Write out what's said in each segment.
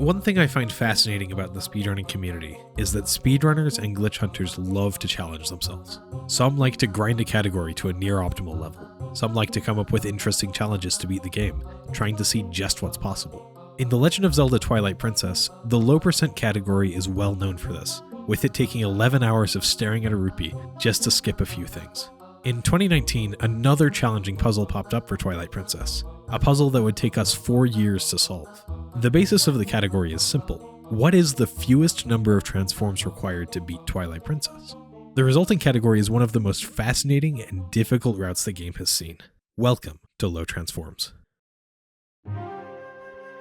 One thing I find fascinating about the speedrunning community is that speedrunners and glitch hunters love to challenge themselves. Some like to grind a category to a near optimal level. Some like to come up with interesting challenges to beat the game, trying to see just what's possible. In The Legend of Zelda Twilight Princess, the low percent category is well known for this, with it taking 11 hours of staring at a rupee just to skip a few things. In 2019, another challenging puzzle popped up for Twilight Princess, a puzzle that would take us 4 years to solve. The basis of the category is simple. What is the fewest number of transforms required to beat Twilight Princess? The resulting category is one of the most fascinating and difficult routes the game has seen. Welcome to Low Transforms.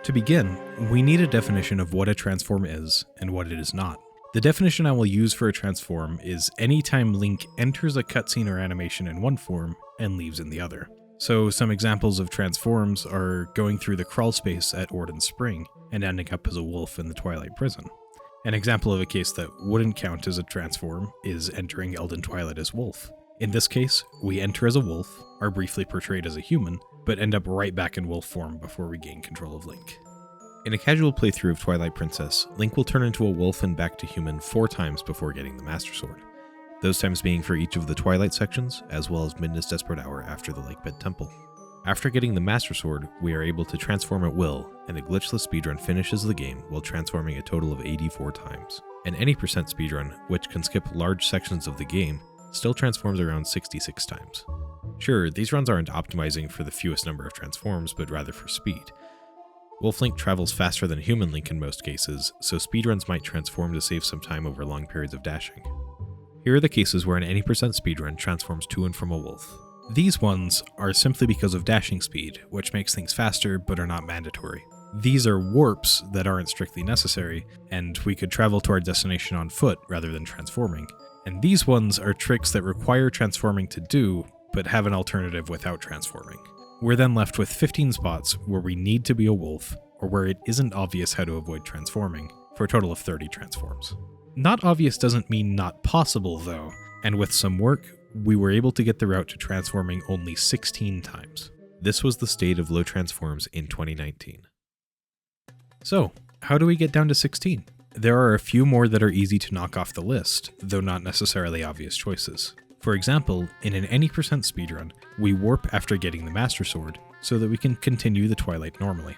To begin, we need a definition of what a transform is and what it is not. The definition I will use for a transform is anytime Link enters a cutscene or animation in one form and leaves in the other. So some examples of transforms are going through the crawl space at Orden Spring and ending up as a wolf in the Twilight Prison. An example of a case that wouldn't count as a transform is entering Elden Twilight as Wolf. In this case, we enter as a wolf, are briefly portrayed as a human, but end up right back in wolf form before we gain control of Link. In a casual playthrough of Twilight Princess, Link will turn into a wolf and back to human 4 times before getting the Master Sword. Those times being for each of the Twilight sections, as well as Midna's Desperate Hour after the Lakebed Temple. After getting the Master Sword, we are able to transform at will, and a glitchless speedrun finishes the game while transforming a total of 84 times. An any percent speedrun, which can skip large sections of the game, still transforms around 66 times. Sure, these runs aren't optimizing for the fewest number of transforms, but rather for speed. Wolf Link travels faster than Human Link in most cases, so speedruns might transform to save some time over long periods of dashing. Here are the cases where an any percent speedrun transforms to and from a wolf. These ones are simply because of dashing speed, which makes things faster but are not mandatory. These are warps that aren't strictly necessary, and we could travel to our destination on foot rather than transforming. And these ones are tricks that require transforming to do, but have an alternative without transforming. We're then left with 15 spots where we need to be a wolf, or where it isn't obvious how to avoid transforming, for a total of 30 transforms. Not obvious doesn't mean not possible though, and with some work, we were able to get the route to transforming only 16 times. This was the state of low transforms in 2019. So, how do we get down to 16? There are a few more that are easy to knock off the list, though not necessarily obvious choices. For example, in an any percent speedrun, we warp after getting the Master Sword, so that we can continue the Twilight normally.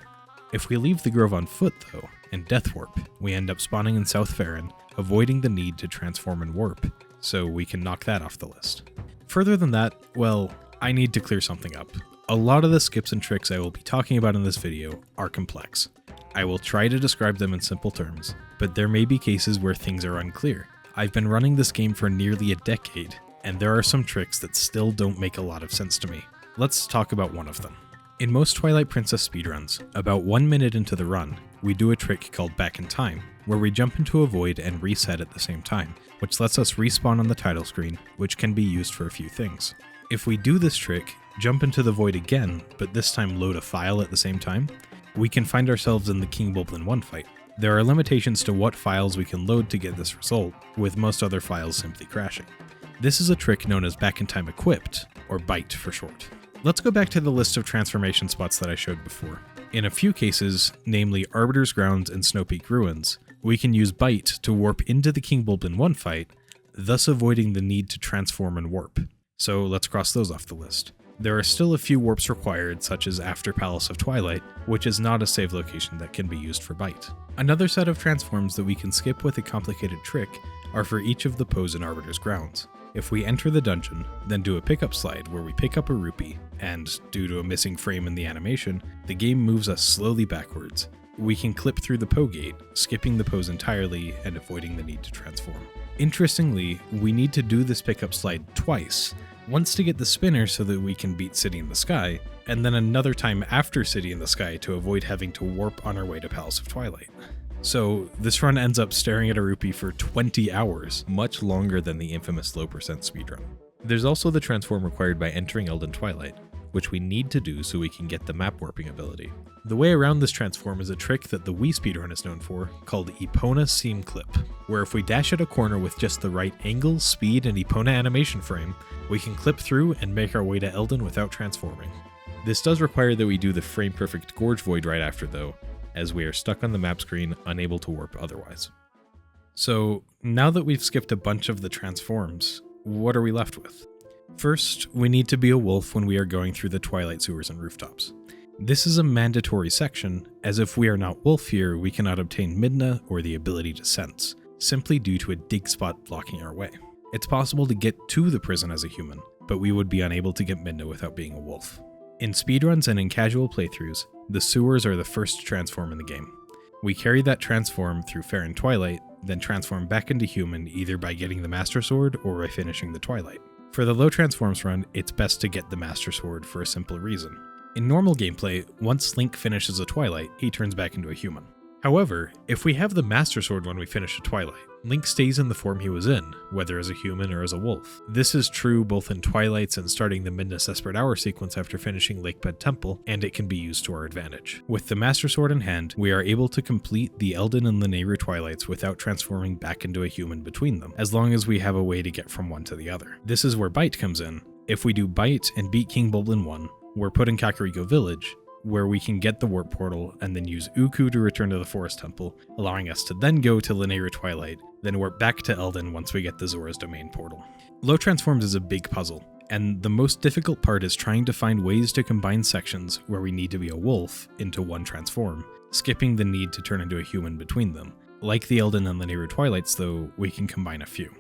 If we leave the Grove on foot though, and Death Warp, we end up spawning in South Faron, avoiding the need to transform and warp, so we can knock that off the list. Further than that, well, I need to clear something up. A lot of the skips and tricks I will be talking about in this video are complex. I will try to describe them in simple terms, but there may be cases where things are unclear. I've been running this game for nearly a decade, and there are some tricks that still don't make a lot of sense to me. Let's talk about one of them. In most Twilight Princess speedruns, about 1 minute into the run, we do a trick called Back in Time, where we jump into a void and reset at the same time, which lets us respawn on the title screen, which can be used for a few things. If we do this trick, jump into the void again, but this time load a file at the same time, we can find ourselves in the King Bulblin 1 fight. There are limitations to what files we can load to get this result, with most other files simply crashing. This is a trick known as Back in Time Equipped, or BITE for short. Let's go back to the list of transformation spots that I showed before. In a few cases, namely Arbiter's Grounds and Snowpeak Ruins, we can use BITE to warp into the King Bulblin 1 fight, thus avoiding the need to transform and warp. So let's cross those off the list. There are still a few warps required, such as after Palace of Twilight, which is not a save location that can be used for BITE. Another set of transforms that we can skip with a complicated trick are for each of the Poes in Arbiter's Grounds. If we enter the dungeon, then do a pickup slide where we pick up a rupee, and due to a missing frame in the animation, the game moves us slowly backwards. We can clip through the Poe gate, skipping the pose entirely and avoiding the need to transform. Interestingly, we need to do this pickup slide twice, once to get the spinner so that we can beat City in the Sky, and then another time after City in the Sky to avoid having to warp on our way to Palace of Twilight. So this run ends up staring at a rupee for 20 hours, much longer than the infamous low percent speedrun. There's also the transform required by entering Elden Twilight, which we need to do so we can get the map warping ability. The way around this transform is a trick that the Wii speedrun is known for, called Epona Seam Clip, where if we dash at a corner with just the right angle, speed, and Epona animation frame, we can clip through and make our way to Elden without transforming. This does require that we do the frame perfect Gorge Void right after though, as we are stuck on the map screen, unable to warp otherwise. So now that we've skipped a bunch of the transforms, what are we left with? First, we need to be a wolf when we are going through the Twilight sewers and rooftops. This is a mandatory section, as if we are not wolf here, we cannot obtain Midna or the ability to sense, simply due to a dig spot blocking our way. It's possible to get to the prison as a human, but we would be unable to get Midna without being a wolf. In speedruns and in casual playthroughs, the sewers are the first transform in the game. We carry that transform through Fair and Twilight, then transform back into human either by getting the Master Sword or by finishing the Twilight. For the low transforms run, it's best to get the Master Sword for a simple reason. In normal gameplay, once Link finishes a Twilight, he turns back into a human. However, if we have the Master Sword when we finish a Twilight, Link stays in the form he was in, whether as a human or as a wolf. This is true both in Twilights and starting the Midna's Desperate Hour sequence after finishing Lakebed Temple, and it can be used to our advantage. With the Master Sword in hand, we are able to complete the Eldin and Lanayru Twilights without transforming back into a human between them, as long as we have a way to get from one to the other. This is where Bite comes in. If we do Bite and beat King Bulblin 1, we're put in Kakariko Village, where we can get the warp portal and then use Uku to return to the Forest Temple, allowing us to then go to Lanayru Twilight, then warp back to Eldin once we get the Zora's Domain portal. Low transforms is a big puzzle, and the most difficult part is trying to find ways to combine sections where we need to be a wolf into one transform, skipping the need to turn into a human between them. Like the Eldin and Lanayru Twilights though, we can combine a few.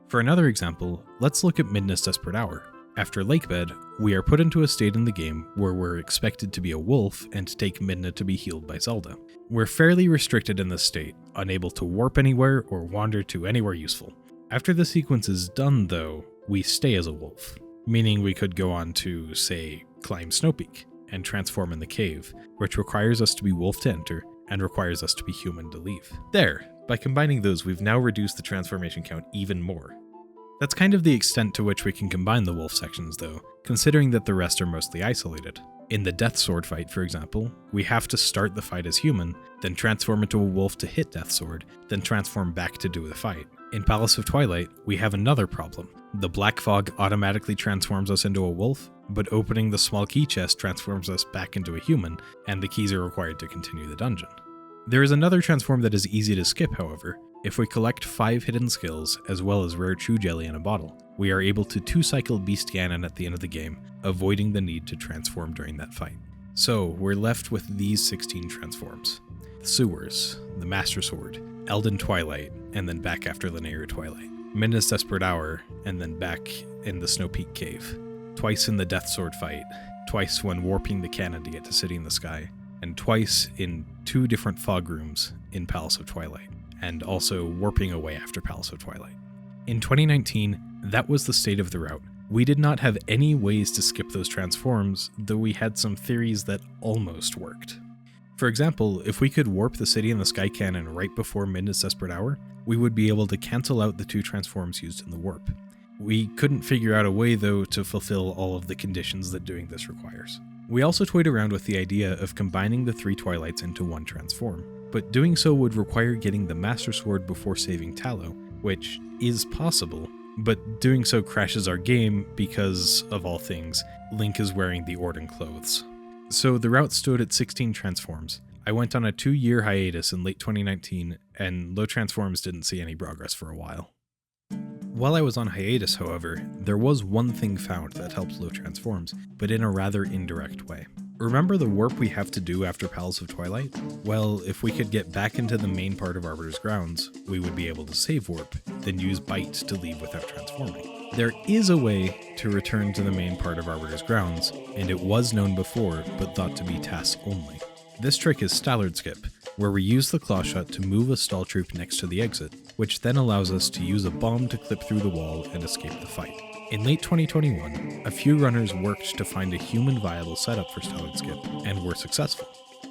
For another example, let's look at Midna's Desperate Hour. After Lakebed, we are put into a state in the game where we're expected to be a wolf and take Midna to be healed by Zelda. We're fairly restricted in this state, unable to warp anywhere or wander to anywhere useful. After the sequence is done though, we stay as a wolf, meaning we could go on to, say, climb Snow Peak and transform in the cave, which requires us to be wolf to enter and requires us to be human to leave. There, by combining those, we've now reduced the transformation count even more. That's kind of the extent to which we can combine the wolf sections though, considering that the rest are mostly isolated. In the Death Sword fight, for example, we have to start the fight as human, then transform into a wolf to hit Death Sword, then transform back to do the fight. In Palace of Twilight, we have another problem. The Black Fog automatically transforms us into a wolf, but opening the small key chest transforms us back into a human, and the keys are required to continue the dungeon. There is another transform that is easy to skip, however. If we collect 5 hidden skills, as well as rare chew jelly in a bottle, we are able to 2-cycle Beast Ganon at the end of the game, avoiding the need to transform during that fight. So, we're left with these 16 transforms. The Sewers, the Master Sword, Eldin Twilight, and then back after Lanayru Twilight. Midna's Desperate Hour, and then back in the Snow Peak Cave. Twice in the Death Sword fight, twice when warping the cannon to get to City in the Sky, and twice in 2 different fog rooms in Palace of Twilight, and also warping away after Palace of Twilight. In 2019, that was the state of the route. We did not have any ways to skip those transforms, though we had some theories that almost worked. For example, if we could warp the City in the Sky cannon right before Midna's Desperate Hour, we would be able to cancel out the 2 transforms used in the warp. We couldn't figure out a way though to fulfill all of the conditions that doing this requires. We also toyed around with the idea of combining the 3 Twilights into one transform, but doing so would require getting the Master Sword before saving Tallow, which is possible, but doing so crashes our game because, of all things, Link is wearing the Orden clothes. So the route stood at 16 transforms. I went on a 2-year hiatus in late 2019, and low transforms didn't see any progress for a while. While I was on hiatus, however, there was one thing found that helped low transforms, but in a rather indirect way. Remember the warp we have to do after Palace of Twilight? Well, if we could get back into the main part of Arbiter's Grounds, we would be able to save warp, then use Bite to leave without transforming. There is a way to return to the main part of Arbiter's Grounds, and it was known before, but thought to be task only. This trick is Stallard Skip, where we use the Claw Shot to move a stall troop next to the exit, which then allows us to use a bomb to clip through the wall and escape the fight. In late 2021, a few runners worked to find a human viable setup for Stallard Skip, and were successful.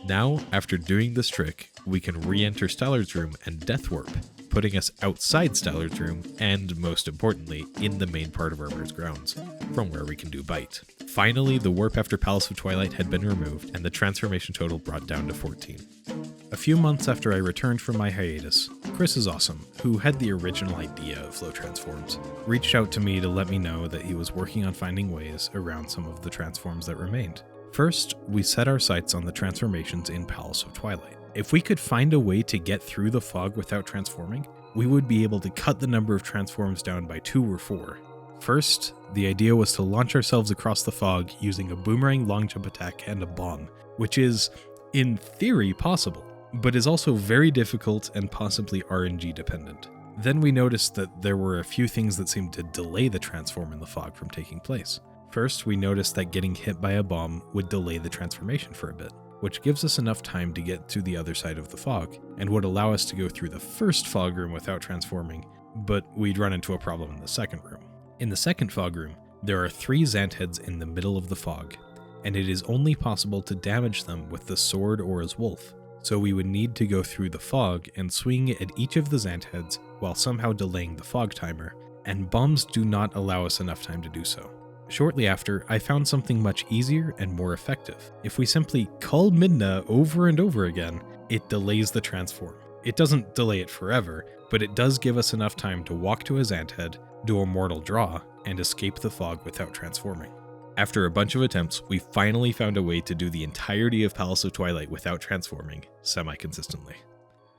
Now, after doing this trick, we can re-enter Stallard's room and Death Warp, putting us outside Stallard's room, and most importantly, in the main part of Arbiter's Grounds, from where we can do Bite. Finally, the warp after Palace of Twilight had been removed, and the transformation total brought down to 14. A few months after I returned from my hiatus, Chris is Awesome, who had the original idea of flow transforms, reached out to me to let me know that he was working on finding ways around some of the transforms that remained. First, we set our sights on the transformations in Palace of Twilight. If we could find a way to get through the fog without transforming, we would be able to cut the number of transforms down by 2 or 4. First, the idea was to launch ourselves across the fog using a boomerang long jump attack and a bomb, which is, in theory, possible, but is also very difficult and possibly RNG dependent. Then we noticed that there were a few things that seemed to delay the transform in the fog from taking place. First, we noticed that getting hit by a bomb would delay the transformation for a bit, which gives us enough time to get to the other side of the fog, and would allow us to go through the first fog room without transforming, but we'd run into a problem in the second room. In the second fog room, there are 3 Zant heads in the middle of the fog, and it is only possible to damage them with the sword or as wolf, so we would need to go through the fog and swing at each of the Zant heads while somehow delaying the fog timer, and bombs do not allow us enough time to do so. Shortly after, I found something much easier and more effective. If we simply call Midna over and over again, it delays the transform. It doesn't delay it forever, but it does give us enough time to walk to a Zant head, do a mortal draw, and escape the fog without transforming. After a bunch of attempts, we finally found a way to do the entirety of Palace of Twilight without transforming, semi-consistently.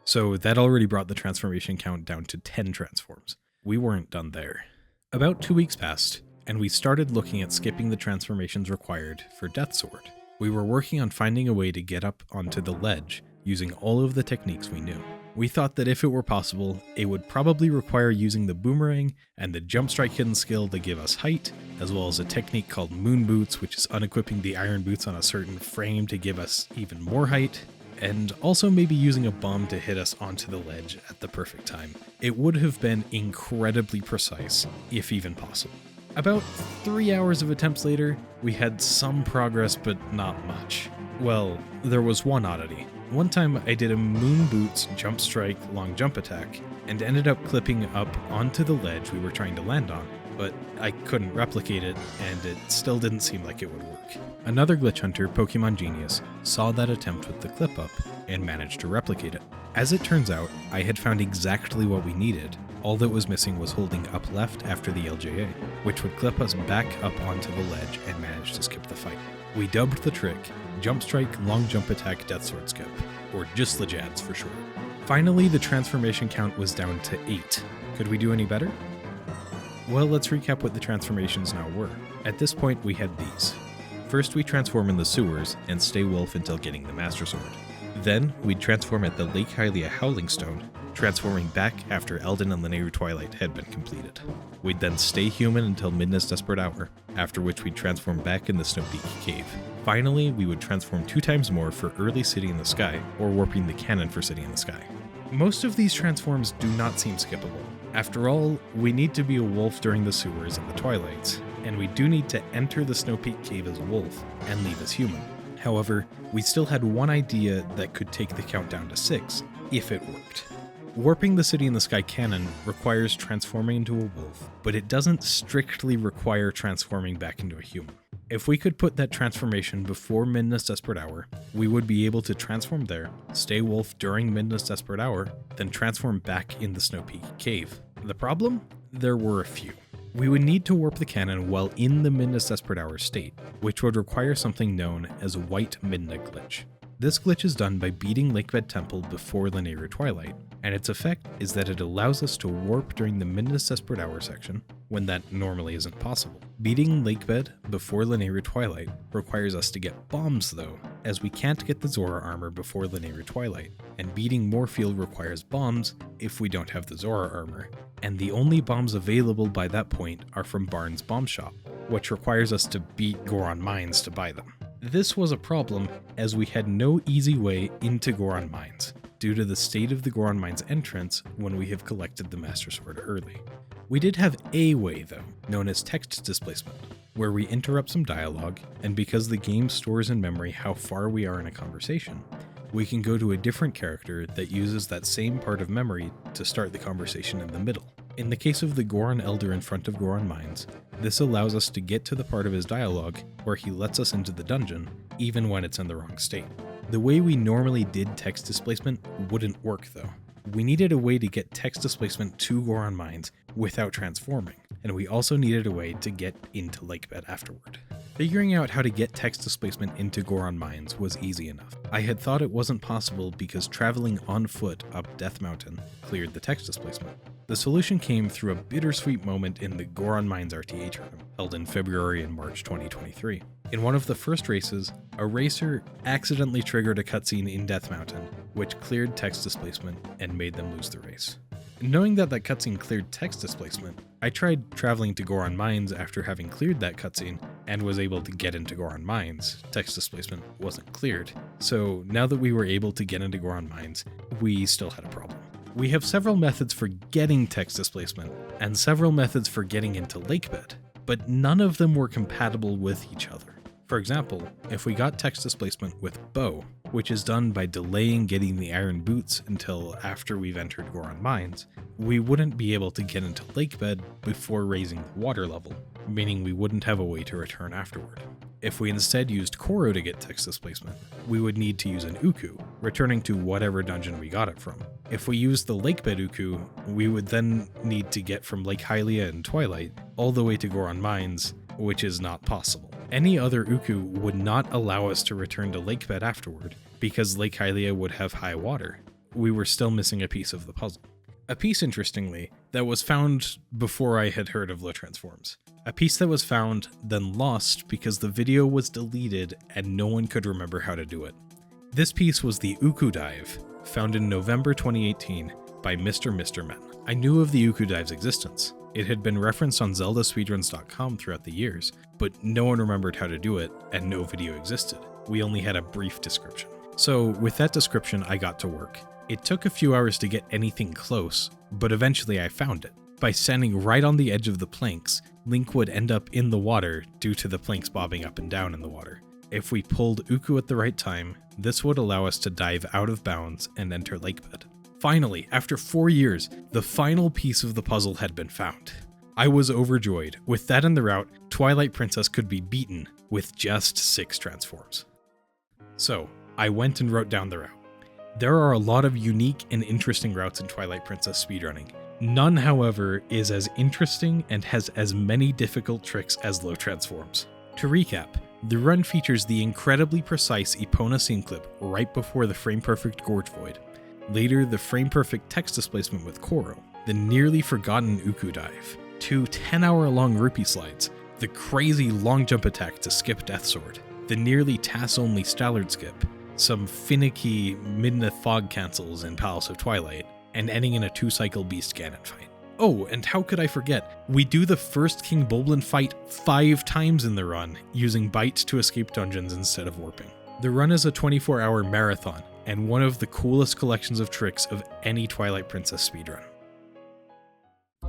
So that already brought the transformation count down to 10 transforms. We weren't done there. About 2 weeks passed, and we started looking at skipping the transformations required for Deathsword. We were working on finding a way to get up onto the ledge using all of the techniques we knew. We thought that if it were possible, it would probably require using the boomerang and the jump strike hidden skill to give us height, as well as a technique called moon boots, which is unequipping the iron boots on a certain frame to give us even more height, and also maybe using a bomb to hit us onto the ledge at the perfect time. It would have been incredibly precise, if even possible. About 3 hours of attempts later, we had some progress, but not much. Well, there was one oddity. One time I did a moon boots jump strike long jump attack and ended up clipping up onto the ledge we were trying to land on, but I couldn't replicate it and it still didn't seem like it would work. Another glitch hunter, Pokemon Genius, saw that attempt with the clip up and managed to replicate it. As it turns out, I had found exactly what we needed. All that was missing was holding up left after the LJA, which would clip us back up onto the ledge and manage to skip the fight. We dubbed the trick Jump Strike Long Jump Attack Deathsword Skip, or just the Jads for short. Finally, the transformation count was down to 8. Could we do any better? Well, let's recap what the transformations now were. At this point, we had these. First, we transform in the sewers and stay wolf until getting the Master Sword. Then, we'd transform at the Lake Hylia Howling Stone, transforming back after Eldin and Lanayru Twilight had been completed. We'd then stay human until Midna's Desperate Hour, after which we'd transform back in the Snowpeak Cave. Finally, we would transform 2 times more for early City in the Sky, or warping the cannon for City in the Sky. Most of these transforms do not seem skippable. After all, we need to be a wolf during the sewers and the twilights, and we do need to enter the Snowpeak Cave as a wolf and leave as human. However, we still had one idea that could take the count down to 6, if it worked. Warping the City in the Sky cannon requires transforming into a wolf, but it doesn't strictly require transforming back into a human. If we could put that transformation before Midna's Desperate Hour, we would be able to transform there, stay wolf during Midna's Desperate Hour, then transform back in the Snowpeak Cave. The problem? There were a few. We would need to warp the cannon while in the Midna's Desperate Hour state, which would require something known as White Midna Glitch. This glitch is done by beating Lakebed Temple before Lanayru Twilight, and its effect is that it allows us to warp during the Midna's Desperate Hour section, when that normally isn't possible. Beating Lakebed before Lanayru Twilight requires us to get bombs though, as we can't get the Zora armor before Lanayru Twilight, and beating Moorfield requires bombs if we don't have the Zora armor, and the only bombs available by that point are from Barnes' Bomb Shop, which requires us to beat Goron Mines to buy them. This was a problem, as we had no easy way into Goron Mines, due to the state of the Goron Mines entrance when we have collected the Master Sword early. We did have a way though, known as text displacement, where we interrupt some dialogue, and because the game stores in memory how far we are in a conversation, we can go to a different character that uses that same part of memory to start the conversation in the middle. In the case of the Goron Elder in front of Goron Mines, this allows us to get to the part of his dialogue where he lets us into the dungeon, even when it's in the wrong state. The way we normally did text displacement wouldn't work though. We needed a way to get text displacement to Goron Mines without transforming, and we also needed a way to get into Lakebed afterward. Figuring out how to get text displacement into Goron Mines was easy enough. I had thought it wasn't possible because traveling on foot up Death Mountain cleared the text displacement. The solution came through a bittersweet moment in the Goron Mines RTA tournament, held in February and March 2023. In one of the first races, a racer accidentally triggered a cutscene in Death Mountain, which cleared text displacement and made them lose the race. Knowing that cutscene cleared text displacement, I tried traveling to Goron Mines after having cleared that cutscene and was able to get into Goron Mines. Text displacement wasn't cleared, so now that we were able to get into Goron Mines, we still had a problem. We have several methods for getting text displacement and several methods for getting into Lakebed, but none of them were compatible with each other. For example, if we got text displacement with Bow, which is done by delaying getting the iron boots until after we've entered Goron Mines, we wouldn't be able to get into Lakebed before raising the water level, meaning we wouldn't have a way to return afterward. If we instead used Koro to get text displacement, we would need to use an Uku, returning to whatever dungeon we got it from. If we used the Lakebed Uku, we would then need to get from Lake Hylia and Twilight all the way to Goron Mines, which is not possible. Any other Uku would not allow us to return to Lakebed afterward, because Lake Hylia would have high water. We were still missing a piece of the puzzle. A piece, interestingly, that was found before I had heard of Low Transforms. A piece that was found, then lost because the video was deleted and no one could remember how to do it. This piece was the Uku Dive, found in November 2018 by Mr. Men. I knew of the Uku Dive's existence. It had been referenced on ZeldaSpeedruns.com throughout the years, but no one remembered how to do it and no video existed. We only had a brief description. So with that description, I got to work. It took a few hours to get anything close, but eventually I found it. By standing right on the edge of the planks, Link would end up in the water due to the planks bobbing up and down in the water. If we pulled Uku at the right time, this would allow us to dive out of bounds and enter Lakebed. Finally, after 4 years, the final piece of the puzzle had been found. I was overjoyed. With that in the route, Twilight Princess could be beaten with just 6 transforms. So, I went and wrote down the route. There are a lot of unique and interesting routes in Twilight Princess speedrunning. None, however, is as interesting and has as many difficult tricks as Low Transforms. To recap, the run features the incredibly precise Epona scene clip right before the frame-perfect Gorge Void. Later, the frame-perfect text displacement with Koro, the nearly forgotten Uku Dive, 2 10-hour-long rupee slides, the crazy long jump attack to skip Death Sword, the nearly TAS-only Stallard skip, some finicky Midna fog cancels in Palace of Twilight, and ending in a 2-cycle Beast Ganon fight. Oh, and how could I forget? We do the first King Bulblin fight 5 times in the run, using Bite to escape dungeons instead of warping. The run is a 24-hour marathon, and one of the coolest collections of tricks of any Twilight Princess speedrun.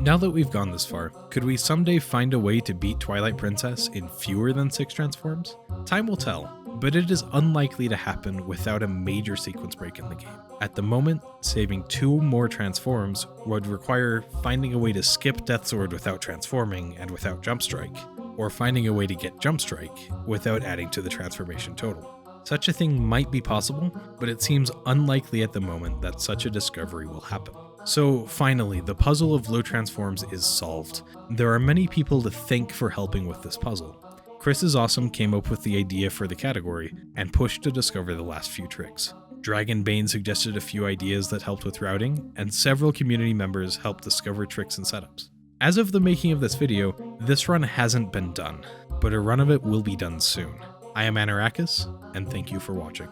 Now that we've gone this far, could we someday find a way to beat Twilight Princess in fewer than 6 transforms? Time will tell, but it is unlikely to happen without a major sequence break in the game. At the moment, saving 2 more transforms would require finding a way to skip Death Sword without transforming and without Jump Strike, or finding a way to get Jump Strike without adding to the transformation total. Such a thing might be possible, but it seems unlikely at the moment that such a discovery will happen. So finally, the puzzle of Low Transforms is solved. There are many people to thank for helping with this puzzle. Chris is Awesome came up with the idea for the category and pushed to discover the last few tricks. Dragon Bane suggested a few ideas that helped with routing, and several community members helped discover tricks and setups. As of the making of this video, this run hasn't been done, but a run of it will be done soon. I am Anarakis, and thank you for watching.